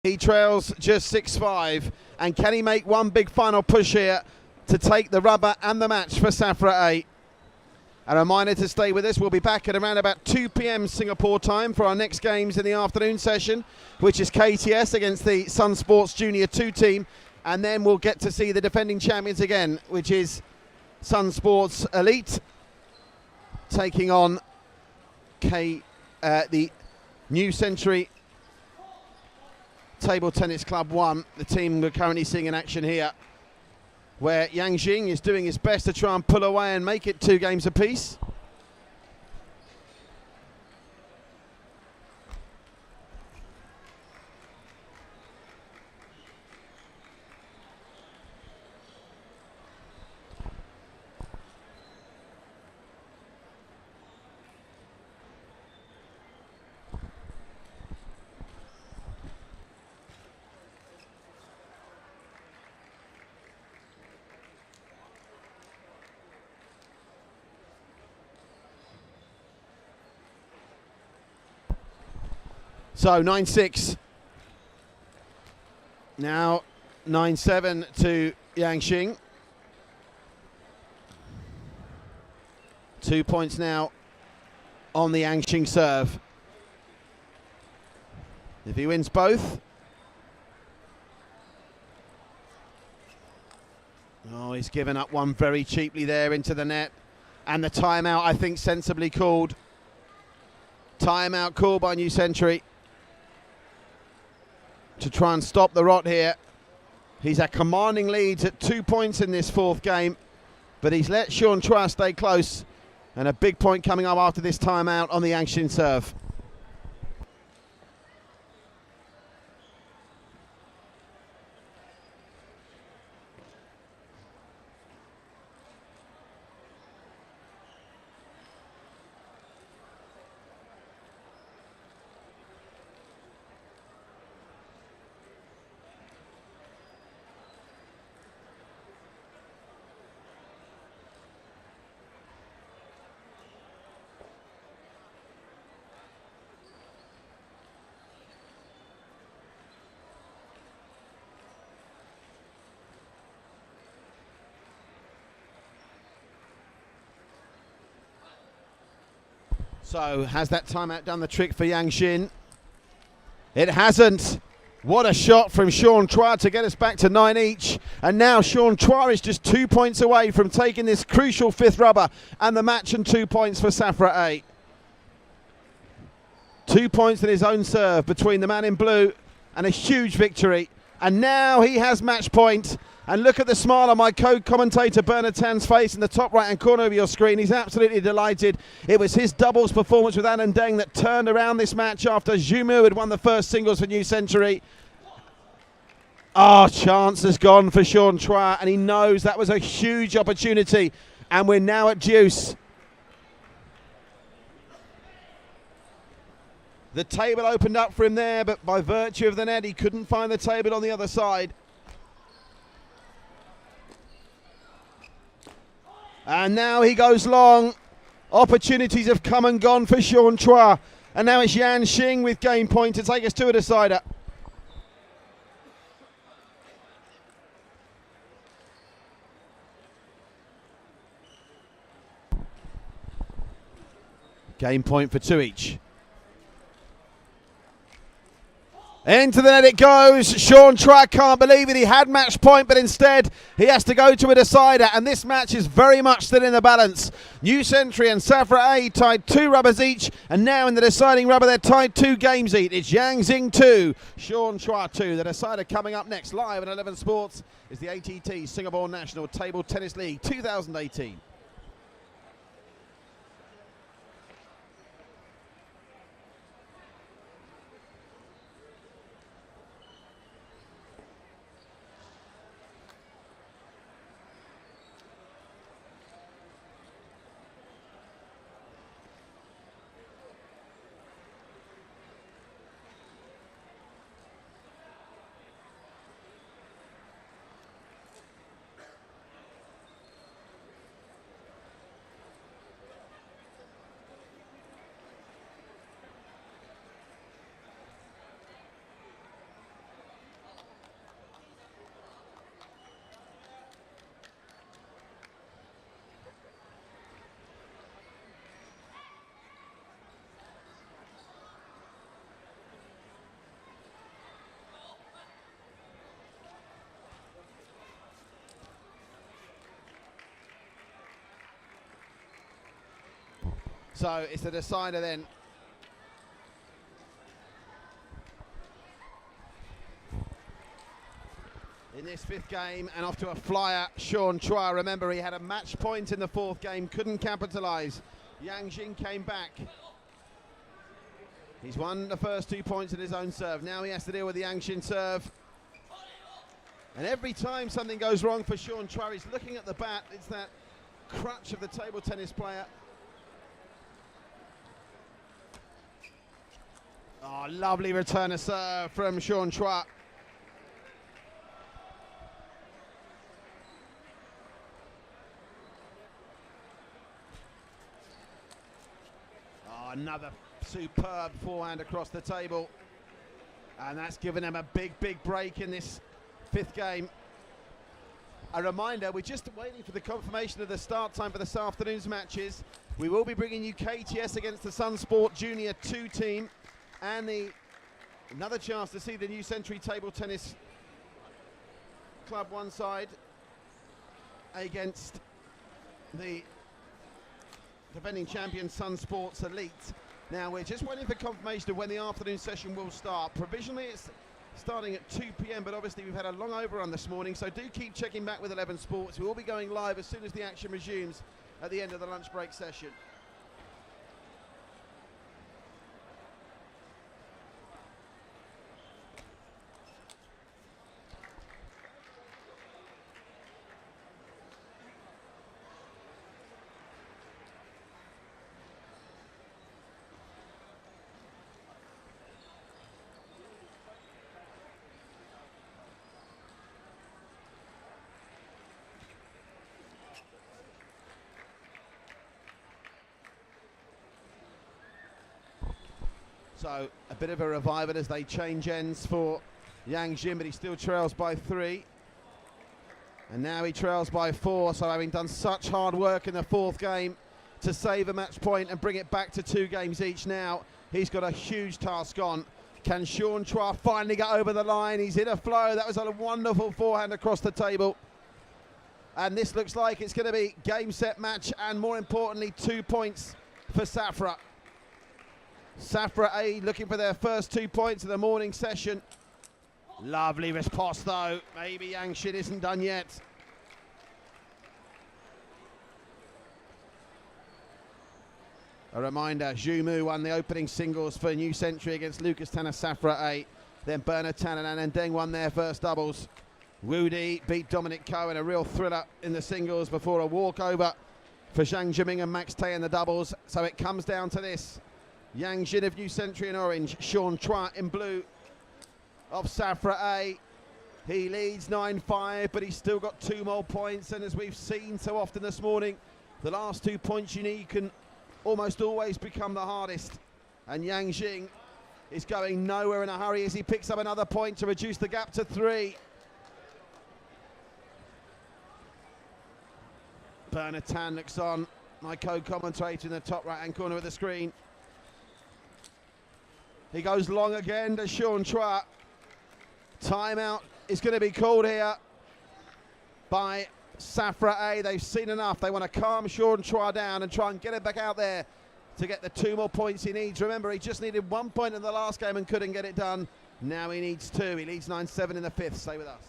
He trails just 6-5, and can he make one big final push here to take the rubber and the match for Safra A? A reminder to stay with us. We'll be back at around about 2 p.m. Singapore time for our next games in the afternoon session, which is KTS against the Sun Sports Junior 2 team, and then we'll get to see the defending champions again, which is Sun Sports Elite taking on the New Century Table Tennis Club 1, the team we're currently seeing in action here, where Yang Jing is doing his best to try and pull away and make it 2 games apiece. So 9-6. Now 9-7 to Yang Jing. 2 points now on the Yang Jing serve. If he wins both. Oh, he's given up one very cheaply there into the net. And the timeout, I think, sensibly called. Timeout called by New Century to try and stop the rot here. He's at commanding leads at 2 points in this 4th game, but he's let Sean Chua stay close, and a big point coming up after this timeout on the Yang Jing serve. So, has that timeout done the trick for Yang Jing? It hasn't. What a shot from Sean Chua to get us back to 9 each. And now Sean Chua is just 2 points away from taking this crucial 5th rubber and the match, and 2 points for Safra A. 2 points in his own serve between the man in blue and a huge victory. And now he has match point. And look at the smile on my co-commentator Bernard Tan's face in the top right-hand corner of your screen. He's absolutely delighted. It was his doubles performance with Alan Deng that turned around this match after Zhu Mu had won the first singles for New Century. Chance has gone for Sean Chua, and he knows that was a huge opportunity. And we're now at deuce. The table opened up for him there, but by virtue of the net, he couldn't find the table on the other side. And now he goes long. Opportunities have come and gone for Sean Chua. And now it's Yang Jing with game point to take us to a decider. Game point for 2 each. Into the net it goes. Sean Chua can't believe it. He had match point, but instead he has to go to a decider, and this match is very much still in the balance. New Century and Safra A tied 2 rubbers each, and now in the deciding rubber they're tied 2 games each. It's Yang Jing 2, Sean Chua 2. The decider coming up next live at 11 Sports is the ATT Singapore National Table Tennis League 2018. So it's the decider then. In this fifth game, and off to a flyer, Sean Chua. Remember, he had a match point in the fourth game, couldn't capitalise. Yang Jing came back. He's won the first 2 points in his own serve. Now he has to deal with the Yang Jing serve. And every time something goes wrong for Sean Chua, he's looking at the bat. It's that crutch of the table tennis player. Oh, lovely return of serve from Sean Chua. Oh, another superb forehand across the table. And that's given him a big break in this fifth game. A reminder, we're just waiting for the confirmation of the start time for this afternoon's matches. We will be bringing you KTS against the Sunsport Junior 2 team, and another chance to see the New Century Table Tennis Club one side against the defending champion Sunsports Elite. Now we're just waiting for confirmation of when the afternoon session will start. Provisionally it's starting at 2 p.m, but obviously we've had a long overrun this morning, so do keep checking back with 11 Sports. We will be going live as soon as the action resumes at the end of the lunch break session. So a bit of a revival as they change ends for Yang Jing, but he still trails by 3. And now he trails by 4, so having done such hard work in the fourth game to save a match point and bring it back to 2 games each now, he's got a huge task on. Can Sean Chua finally get over the line? He's in a flow. That was a wonderful forehand across the table. And this looks like it's going to be game, set, match, and more importantly, 2 points for Safra. Safra A looking for their first 2 points of the morning session. Lovely riposte though. Maybe Yang Jing isn't done yet. A reminder, Zhu Mu won the opening singles for New Century against Lucas Tanner Safra A. Then Bernard Tan and Deng won their first doubles. Wu Di beat Dominic Coe in a real thriller in the singles before a walkover for Zhang Jiming and Max Tay in the doubles. So it comes down to this. Yang Jing of New Century in orange, Sean Chua in blue of Safra A. He leads 9-5, but he's still got 2 more points, and as we've seen so often this morning, the last 2 points you need can almost always become the hardest. And Yang Jing is going nowhere in a hurry as he picks up another point to reduce the gap to 3. Bernard Tan looks on, my co-commentator in the top right-hand corner of the screen. He goes long again to Sean Chua. Timeout is going to be called here by Safra A. They've seen enough. They want to calm Sean Chua down and try and get it back out there to get the 2 more points he needs. Remember, he just needed 1 point in the last game and couldn't get it done. Now he needs 2. He leads 9-7 in the fifth. Stay with us.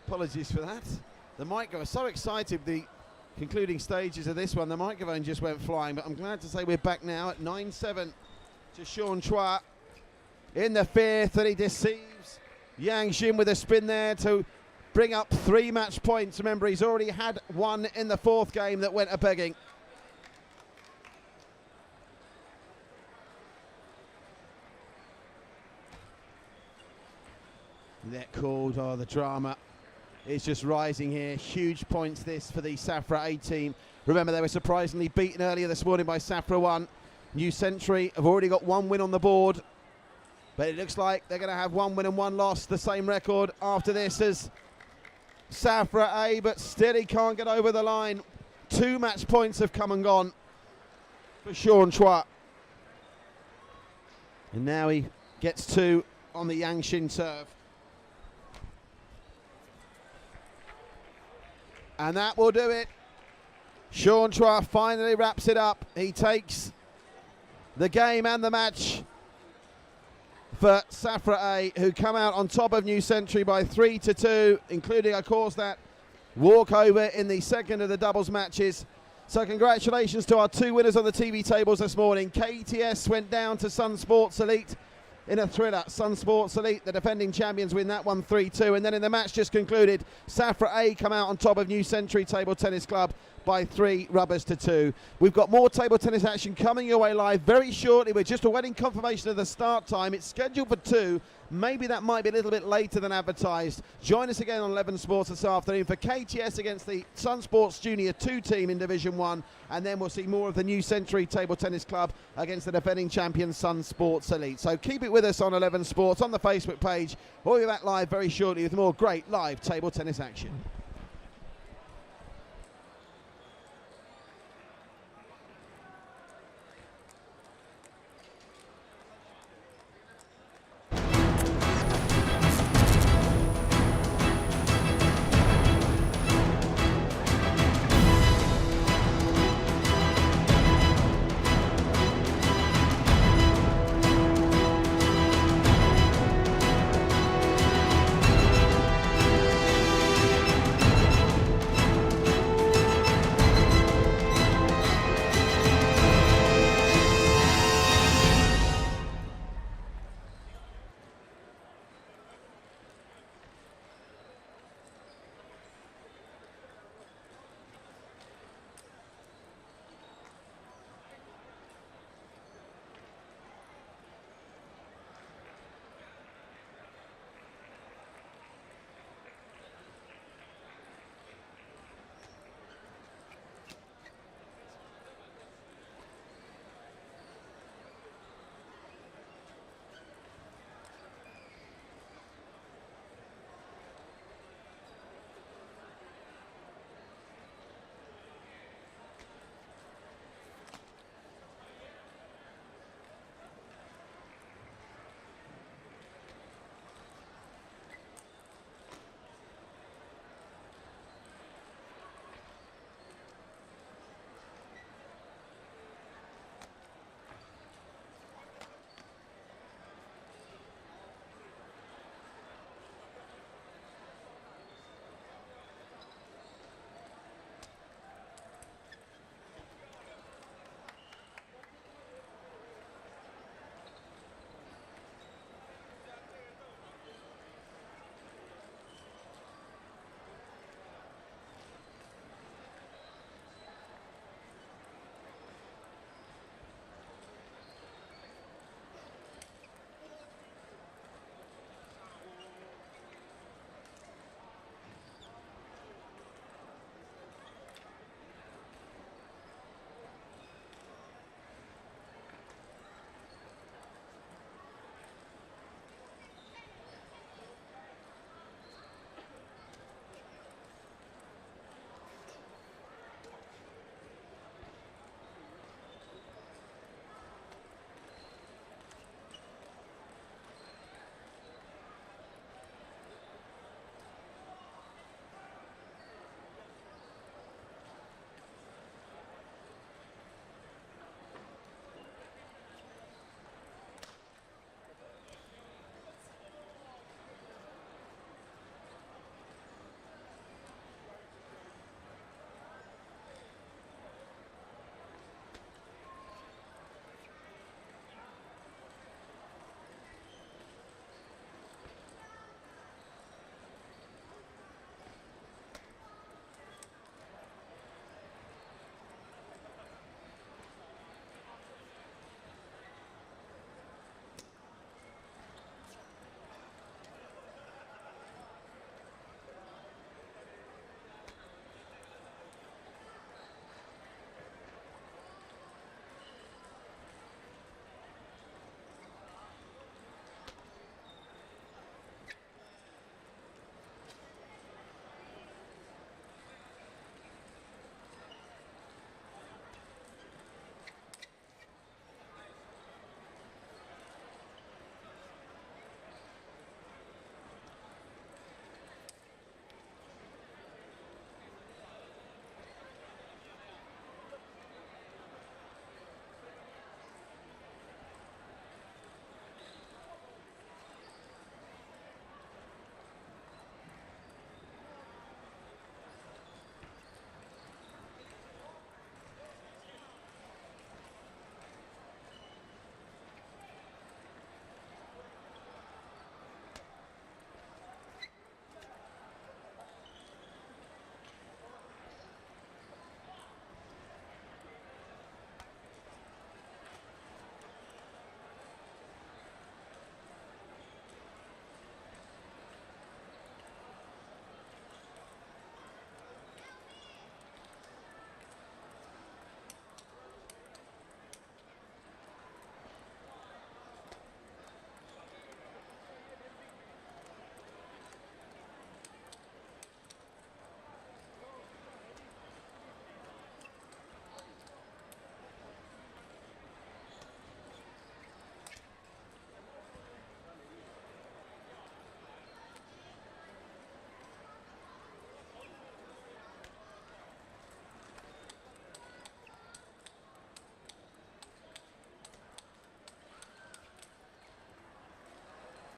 Apologies for that. The microphone, I was so excited the concluding stages of this one, the microphone just went flying, but I'm glad to say we're back now at 9-7 to Sean Chua in the fifth, and he deceives Yang Jing with a spin there to bring up 3 match points. Remember, he's already had 1 in the 4th game that went a-begging. Net called, oh, the drama is just rising here. Huge points this for the Safra A team. Remember, they were surprisingly beaten earlier this morning by Safra 1. New Century have already got 1 win on the board, but it looks like they're going to have 1 win and 1 loss, the same record after this as Safra A, but still he can't get over the line. 2 match points have come and gone for Sean Chua. And now he gets 2 on the Yangshin serve. And that will do it. Sean Chua finally wraps it up. He takes the game and the match for Safra A, who come out on top of New Century by 3-2, including, of course, that walkover in the second of the doubles matches. So congratulations to our 2 winners on the TV tables this morning. KTS went down to Sun Sports Elite in a thriller. Sun Sports Elite, the defending champions, win that one 3-2. And then in the match just concluded, Safra A come out on top of New Century Table Tennis Club by 3 rubbers to 2. We've got more table tennis action coming your way live very shortly. We're just awaiting confirmation of the start time. It's scheduled for 2. Maybe that might be a little bit later than advertised. Join us again on 11 Sports this afternoon for KTS against the Sun Sports Junior 2 team in Division 1. And then we'll see more of the New Century Table Tennis Club against the defending champion Sun Sports Elite. So keep it with us on 11 Sports on the Facebook page. We'll be back live very shortly with more great live table tennis action.